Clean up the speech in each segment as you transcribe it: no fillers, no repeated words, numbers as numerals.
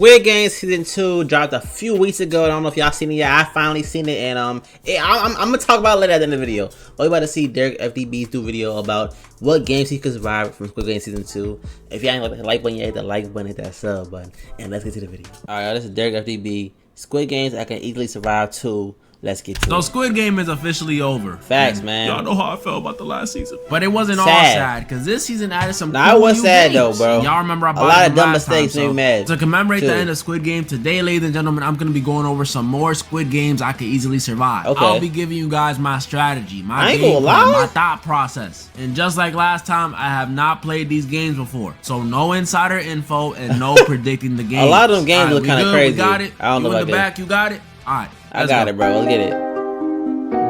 Squid Game Season 2 dropped a few weeks ago. I don't know if y'all seen it yet. I finally seen it, and I'm gonna talk about it later at the end of the video. We're about to see DerekFDB's new video about what games he could survive from Squid Game Season 2. If y'all ain't like the like button, you hit the like button, hit that sub button, and let's get to the video. Alright, this is DerekFDB. Squid Games I can easily survive 2. Let's get to it. So Squid Game is officially over. Facts, man. Y'all know how I felt about the last season. But it wasn't all sad, because this season added some I was sad though, bro. Y'all remember I bought a lot of dumb mistakes made me mad. To commemorate the end of Squid Game, today, ladies and gentlemen, I'm going to be going over some more Squid Games I could easily survive. Okay. I'll be giving you guys my strategy, my game plan, my thought process. And just like last time, I have not played these games before. So no insider info and no predicting the game. A lot of them games look kind of crazy. We got it. I don't know about in the back, you got it? Alright. I got it, bro. Let's get it.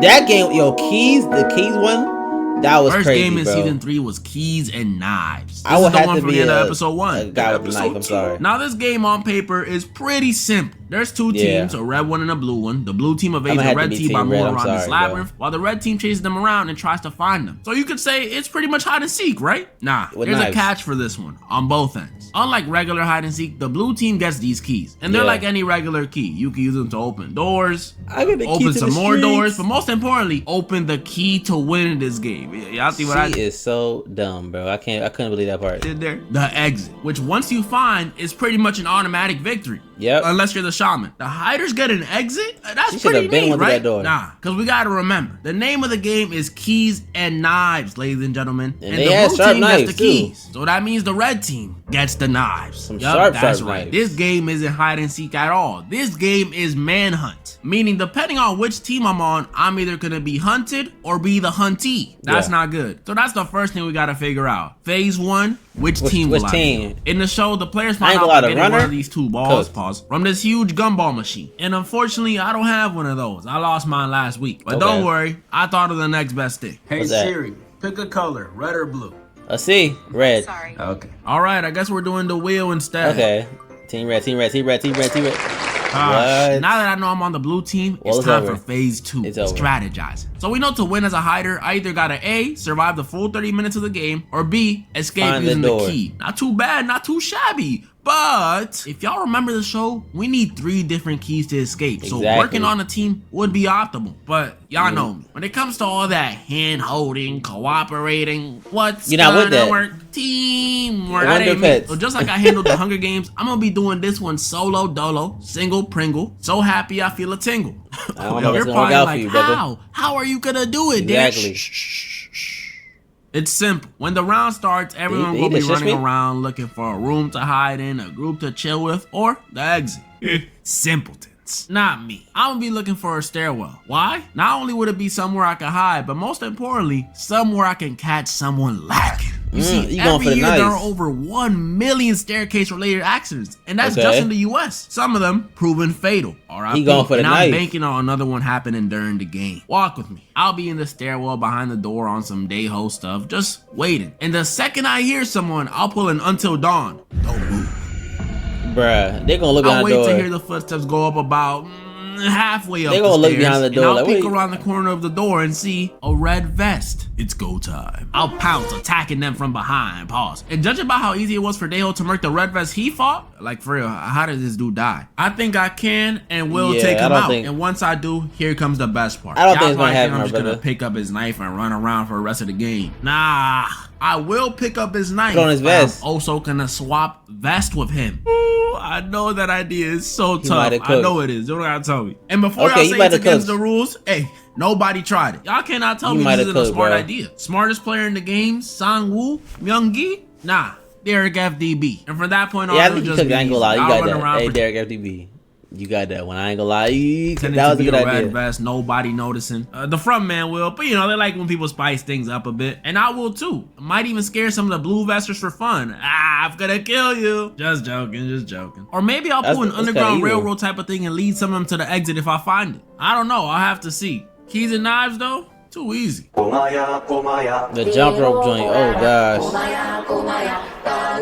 That game, yo, the keys one, that was First crazy, game in bro. Season 3 was Keys and Knives. This I would is the have one to from be the end of Episode 1. a guy with a knife, I'm sorry. Now this game on paper is pretty simple. There's two teams, a red one and a blue one. The blue team evades the red team by moving around this labyrinth, while the red team chases them around and tries to find them. So you could say it's pretty much hide and seek, right? Nah, there's a catch for this one on both ends. Unlike regular hide and seek, the blue team gets these keys, and they're like any regular key. You can use them to open doors, open some more doors, but most importantly, open the key to win in this game. Y'all see what I did? She is so dumb, bro. I couldn't believe that part. Did there? The exit, which once you find is pretty much an automatic victory. Yep. Unless you're the shaman. The hiders get an exit? That's pretty neat, right? Nah, because we gotta remember, the name of the game is Keys and Knives, ladies and gentlemen. And the blue team gets the keys. So that means the red team gets the knives. Some sharp that's right. Knives. This game isn't hide and seek at all. This game is manhunt. Meaning, depending on which team I'm on, I'm either gonna be hunted or be the huntee. That's not good. So that's the first thing we gotta figure out. Phase 1, which team will I be? In the show, the players find out by getting one of these two balls, from this huge gumball machine. And unfortunately, I don't have one of those. I lost mine last week. But don't worry, I thought of the next best thing. Hey Siri, pick a color, red or blue? Let's see, red. Sorry. Okay. All right, I guess we're doing the wheel instead. Okay. Team red, team red, team red, team red, team red. Now that I know I'm on the blue team, it's time for phase 2, strategizing. So we know to win as a hider, I either gotta A, survive the full 30 minutes of the game, or B, escape using the key. Not too bad, not too shabby. But if y'all remember the show, we need 3 different keys to escape. So working on a team would be optimal. But y'all know me. When it comes to all that hand holding, cooperating, what's gonna work? Teamwork. That ain't me. So just like I handled the Hunger Games, I'm gonna be doing this one solo dolo, single Pringle. So happy I feel a tingle. You're probably like, how are you gonna do it, Exactly. It's simple. When the round starts, everyone will be running around looking for a room to hide in, a group to chill with, or the exit. Simpletons. Not me. I'm gonna be looking for a stairwell. Why? Not only would it be somewhere I can hide, but most importantly, somewhere I can catch someone lacking. You see, every year there are over 1 million staircase-related accidents, and that's just in the US. Some of them proven fatal. He going for the knife. I'm banking on another one happening during the game. Walk with me. I'll be in the stairwell behind the door on some day-ho stuff, just waiting. And the second I hear someone, I'll pull an Until Dawn. Don't move. Bruh, they gonna look behind the door. I'll wait to hear the footsteps go up about halfway up they gonna look behind the door, and I'll peek around the corner of the door and see a red vest. It's go time. I'll pounce, attacking them from behind. Pause. And judging by how easy it was for Daeho to murk the red vest he fought, like for real, how did this dude die? I think I can and will take him out. And once I do, here comes the best part. I don't think it's gonna happen, I'm just gonna pick up his knife and run around for the rest of the game. Nah, I will pick up his knife. Put on his vest. I'm also gonna swap vest with him. I know that idea is so tough. I know it is. Don't gotta tell me. And before y'all say it's against the rules, hey, nobody tried it. Y'all cannot tell me this isn't a smart idea. Smartest player in the game, Sang-woo, Myung-gi? Nah, DerekFDB. And from that point on, I think you took the angle out. You got that. Hey, DerekFDB. You got that one. I ain't gonna lie. That was a good idea. Red vest, nobody noticing. The front man will, but you know, they like when people spice things up a bit. And I will too. Might even scare some of the blue vesters for fun. I'm gonna kill you. Just joking, just joking. Or maybe I'll pull an Underground Railroad type of thing and lead some of them to the exit if I find it. I don't know. I'll have to see. Keys and Knives though? Too easy. The jump rope joint. Oh gosh.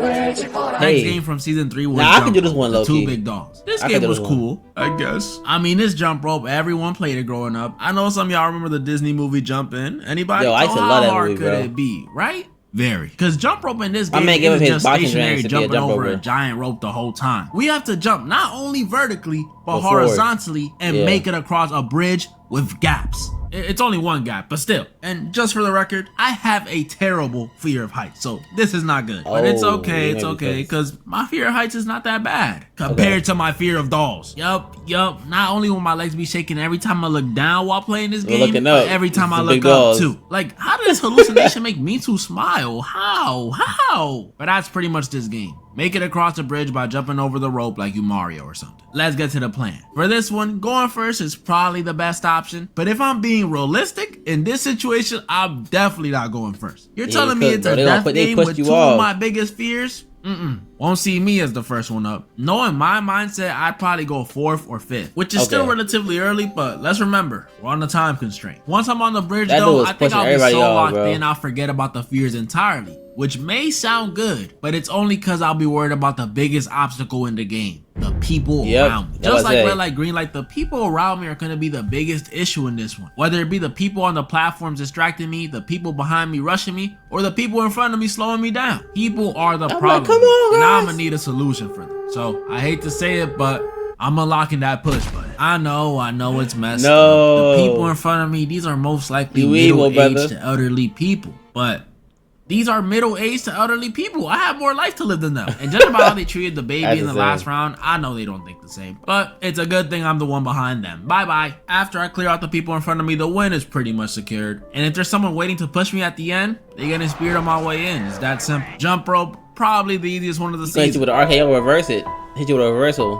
Next game from season 3 was I can do this one low key. 2 big dogs. This game was cool, I guess. I mean, this jump rope, everyone played it growing up. I know some of y'all remember the Disney movie Jump In. Anybody? Yo, I used to love that movie, bro. How hard could it be, right? Very. Because jump rope in this game isn't just stationary jumping over a giant rope the whole time. We have to jump not only vertically, but horizontally and make it across a bridge with gaps. It's only one gap, but still. And just for the record, I have a terrible fear of heights, so this is not good. But it's okay, because my fear of heights is not that bad compared to my fear of dolls. Yup. Not only will my legs be shaking every time I look down while playing this game, but every time I look up too. Like, how did this hallucination make me to smile? How? But that's pretty much this game. Make it across the bridge by jumping over the rope like you Mario or something. Let's get to the plan. For this one, going first is probably the best option. But if I'm being realistic, in this situation, I'm definitely not going first. You're telling me it's a death game with two of my biggest fears? Won't see me as the first one up. Knowing my mindset, I'd probably go 4th or 5th, which is still relatively early, but let's remember, we're on a time constraint. Once I'm on the bridge though, I think I'll be so locked in, I'll forget about the fears entirely, which may sound good, but it's only because I'll be worried about the biggest obstacle in the game. The people around me. Just like red light, green light, the people around me are going to be the biggest issue in this one. Whether it be the people on the platforms distracting me, the people behind me rushing me, or the people in front of me slowing me down. People are the problem. And I'm going to need a solution for them. So I hate to say it, but I'm unlocking that push button. I know it's messed up. The people in front of me, these are most likely middle-aged to elderly people. But these are middle-aged to elderly people. I have more life to live than them. And judging by how they treated the baby in the last round, I know they don't think the same. But it's a good thing I'm the one behind them. Bye-bye. After I clear out the people in front of me, the win is pretty much secured. And if there's someone waiting to push me at the end, they get inspired on my way in. It's that simple. Jump rope, probably the easiest one of the season. Hit you with an RKO, reverse it. Hit you with a reversal.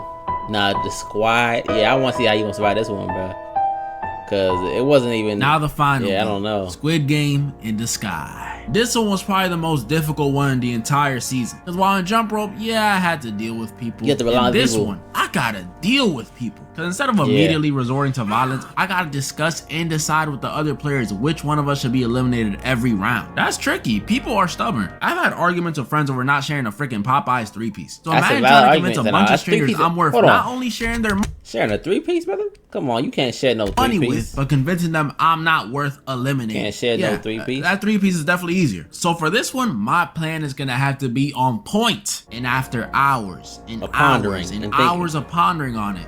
Nah, the squad. Yeah, I want to see how you gonna survive this one, bro. Cause it wasn't even. Now the final. Yeah, I don't know. Squid Game in the sky. This one was probably the most difficult one in the entire season. Cause while in jump rope, yeah, I had to deal with people. You have to rely on this one, I gotta deal with people. Cause instead of immediately resorting to violence, I gotta discuss and decide with the other players which one of us should be eliminated every round. That's tricky. People are stubborn. I've had arguments with friends over not sharing a freaking Popeyes 3-piece. So imagine trying to convince a bunch of strangers I'm worth not only sharing their sharing a 3-piece, brother? Come on, you can't share no 3-piece. But convincing them I'm not worth eliminating. Can't share no 3-piece. That 3-piece is definitely easier. So for this one, my plan is gonna have to be on point. And after hours and hours of pondering on it,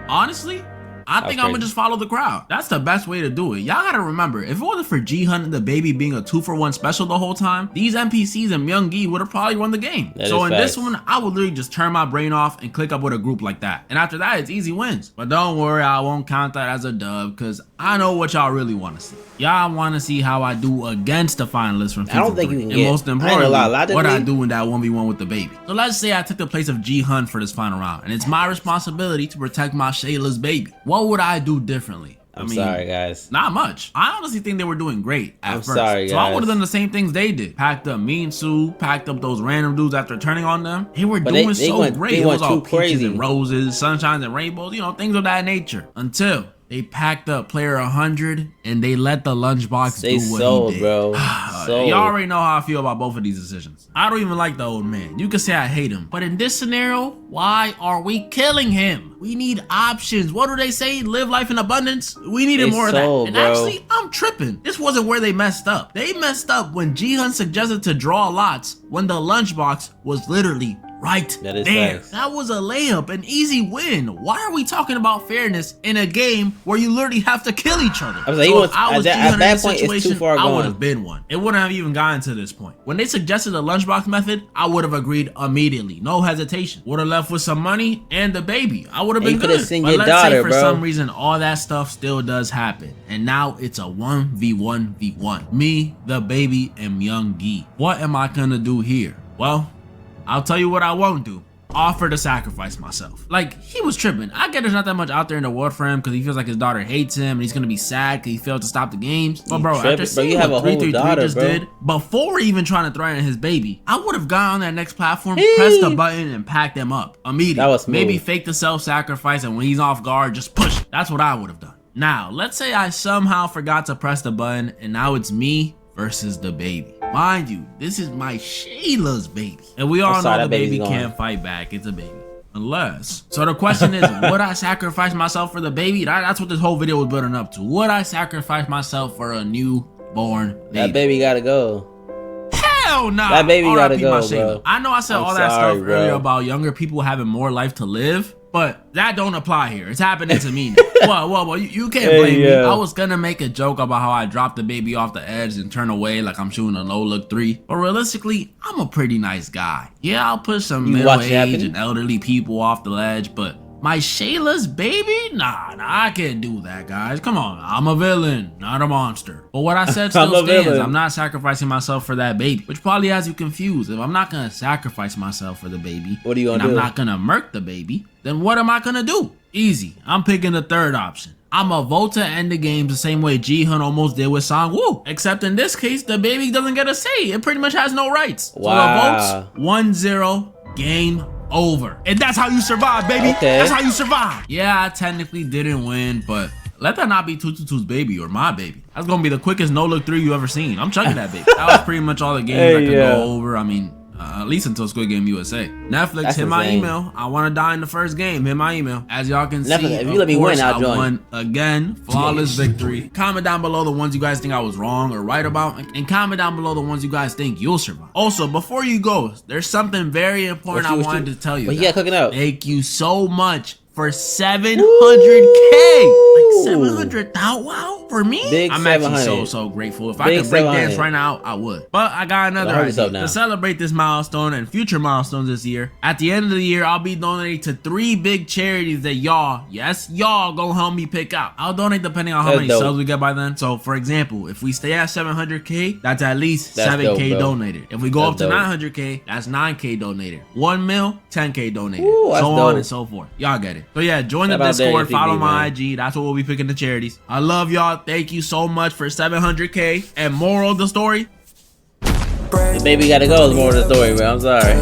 honestly, I think I'm gonna just follow the crowd. That's the best way to do it. Y'all gotta remember, if it wasn't for G-Hunt and the baby being a 2-for-1 special the whole time, these NPCs and Myung-gi would have probably won the game. So in this one, I would literally just turn my brain off and click up with a group like that. And after that, it's easy wins. But don't worry, I won't count that as a dub, because I know what y'all really want to see. Y'all want to see how I do against the finalists from FIFA 3. I don't think you can get, most importantly, what I do in that 1v1 with the baby. So let's say I took the place of G-Hunt for this final round, and it's my responsibility to protect my Shayla's baby. What would I do differently? I mean, sorry, guys. Not much. I honestly think they were doing great at first. Sorry, guys. So I would have done the same things they did. Packed up me and Sue, packed up those random dudes after turning on them. They were doing so great. It was all peaches and roses, sunshines and rainbows, you know, things of that nature. Until they packed up player 100 and they let the lunchbox do what he did. Bro. Y'all already know how I feel about both of these decisions. I don't even like the old man. You can say I hate him. But in this scenario, why are we killing him? We need options. What do they say? Live life in abundance? We needed more of that. And actually, I'm tripping. This wasn't where they messed up. They messed up when G-Hunt suggested to draw lots when the lunchbox was literally right there. That was a layup, an easy win. Why are we talking about fairness in a game where you literally have to kill each other? If I was at that point, it's too far gone. I would have been one. It wouldn't have even gotten to this point. When they suggested the lunchbox method, I would have agreed immediately, no hesitation. Would have left with some money and the baby. I would have been good. But let's say for some reason all that stuff still does happen, and now it's a 1v1v1. Me, the baby, and Myung-gi. What am I gonna do here? Well, I'll tell you what I won't do. Offer to sacrifice myself. Like, he was tripping. I get there's not that much out there in the world for him because he feels like his daughter hates him and he's gonna be sad because he failed to stop the games. But bro, after seeing what 333 just did, before even trying to threaten his baby, I would have gone on that next platform, pressed the button, and packed them up immediately. That was smooth. Maybe fake the self-sacrifice, and when he's off guard, just push it. That's what I would have done. Now, let's say I somehow forgot to press the button and now it's me versus the baby. Mind you, this is my Shayla's baby. And we all know the baby can't fight back. It's a baby. Unless. So the question is, would I sacrifice myself for the baby? That's what this whole video was building up to. Would I sacrifice myself for a newborn baby? That baby gotta go. Hell nah. That baby gotta go, bro. I know I said all that stuff earlier about younger people having more life to live, but that don't apply here. It's happening to me now. Well, you can't blame me. I was gonna make a joke about how I dropped the baby off the edge and turn away like I'm shooting a low-look 3. But realistically, I'm a pretty nice guy. Yeah, I'll push some middle-aged and elderly people off the ledge, but my Shayla's baby? Nah, I can't do that, guys. Come on, I'm a villain, not a monster. But what I said still stands. I'm not sacrificing myself for that baby, which probably has you confused. If I'm not gonna sacrifice myself for the baby, what are you gonna do? I'm not gonna murk the baby, then what am I gonna do? Easy, I'm picking the third option. I'ma vote to end the games the same way Ji-hun almost did with Sang-woo. Except in this case, the baby doesn't get a say. It pretty much has no rights. Wow. So the votes, 1-0, game over. And that's how you survive, baby. Okay. That's how you survive. Yeah, I technically didn't win, but let that not be 222's baby or my baby. That's gonna be the quickest no-look 3 you ever seen. I'm chucking that baby. That was pretty much all the games I could go over. I mean, at least until Squid Game USA. Netflix, hit my email. I want to die in the first game. Hit my email. As y'all can see, if you let me win, I'll join. I won again. Flawless victory. Comment down below the ones you guys think I was wrong or right about, and comment down below the ones you guys think you'll survive. Also, before you go, there's something very important I wanted to tell you. What you got cooking up? Thank you so much for 700K. Like 700,000. Wow, for me? Big I'm actually so grateful. If I could break dance right now, I would. But I got another idea. To celebrate this milestone and future milestones this year, at the end of the year, I'll be donating to 3 big charities that y'all, yes, y'all gonna help me pick out. I'll donate depending on how many subs we get by then. So for example, if we stay at 700K, that's at least 7K donated. If we go up to 900K, that's 9K donated. 1 mil, 10K donated. So on and so forth. Y'all get it. So yeah, join the Discord, follow my IG. That's what we'll be picking the charities. I love y'all. Thank you so much for 700K. And moral of the story, the baby gotta go is more of the story, bro. I'm sorry.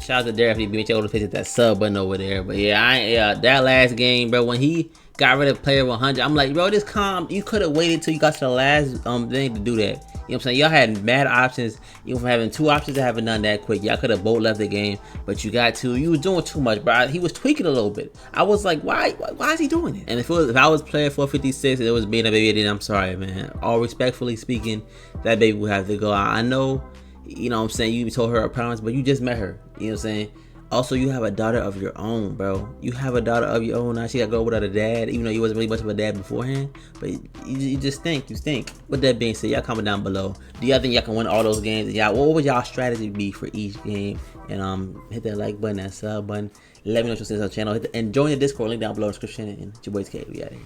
Shout out to DerekFDB. Make sure to hit that sub button over there. But yeah, that last game, bro, when he got rid of player 100, I'm like, bro, this calm. You could have waited till you got to the last thing to do that. You know what I'm saying? Y'all had mad options. You from having 2 options to having none that quick. Y'all could have both left the game, but you got 2. You was doing too much, bro. He was tweaking a little bit. I was like, why is he doing it? And if I was player 456 and it was being a baby, then I'm sorry, man. All respectfully speaking, that baby would have to go. I know, you know what I'm saying, you told her a promise, but you just met her. You know what I'm saying? Also, you have a daughter of your own, bro. You have a daughter of your own. Now she got to go without a dad, even though you wasn't really much of a dad beforehand. But you just stink. You stink. With that being said, y'all comment down below. Do y'all think y'all can win all those games? And y'all, what would y'all strategy be for each game? And hit that like button, that sub button. Let me know what you think on the channel. And join the Discord link down below in the description. And it's your boys K. We out here.